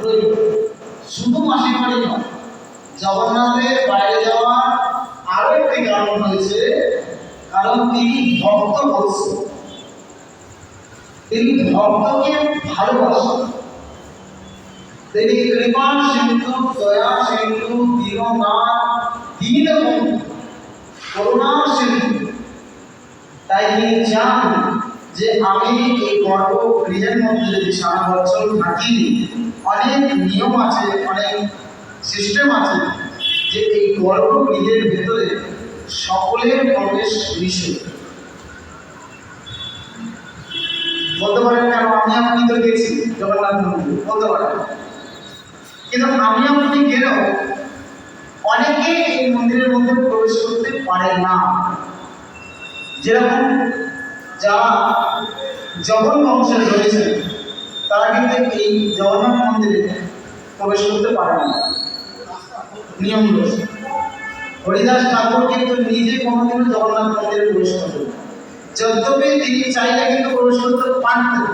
প্রয়োজন। শুধু মাসির বাড়ি নয়, জগন্নাথের বাইরে যাওয়ার আরো একটি কারণ রয়েছে, কারণ তিনি ভক্ত বৎসল। তিনি ভক্তকে ভালোবাসেন। তিনি কৃপা সিন্ধু, দয়া সিন্ধু, দীননাথ, দীনবন্ধু, করুণা সিন্ধু। তাই তিনি চান যে আমি এই গর্ব গৃহের মধ্যে যদি সারা বছর থাকি, অনেক নিয়ম আছে, অনেক সিস্টেম আছে, যে এই গর্ব গৃহের ভেতরে সকলের প্রবেশ নিষেধ। বলতে পারেন কেন আমি আপনি তো গেছি জগন্নাথ মন্দির, বলতে পারেন, কিন্তু আমি আপনি গেলেও অনেকে এই মন্দিরের মধ্যে প্রবেশ করতে পারে না। যেরকম যারা জগন বংশের রয়েছে তারা কিন্তু এই জগন্নাথ মন্দিরে প্রবেশ করতে পারে না, নিয়ম রয়েছে। হরিদাস ঠাকুর কিন্তু নিজে কোনোদিনও জগন্নাথ মন্দিরে প্রবেশ করতেন, যদ্যপি তিনি চাইলে কিন্তু প্রবেশ করতে পারতেন।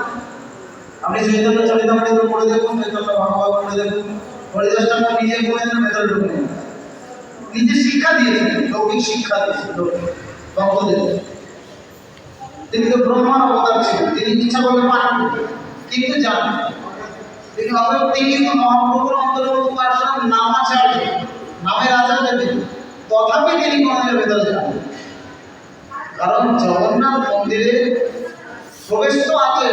আপনি চৈতন্য চরিতামৃত পড়ে দেখুন, চৈতন্য ভাগবত পড়ে দেখুন, হরিদাস ঠাকুর নিজে বলেছেন ভেতরে ঢুকে নিজে শিক্ষা দিয়েছেন, লৌকিক শিক্ষা দিয়েছেন ভক্তদের। তিনি তো ব্রহ্মার অবতার ছিলেন, তিনি ইচ্ছা করলে পারেন কিন্তু জানেন। তিনি কিন্তু মহাপ্রভুর অন্তর্গত নামাচার্য, নামের আচার্য তিনি, তথাপি তিনি মন্দিরের ভেতরে যান। কারণ জগন্নাথ মন্দিরে প্রবেশ তো আছে,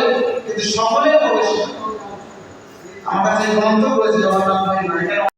কিন্তু সকলের প্রবেশ। আমার কাছে গ্রন্থ রয়েছে জগন্নাথ মন্দির।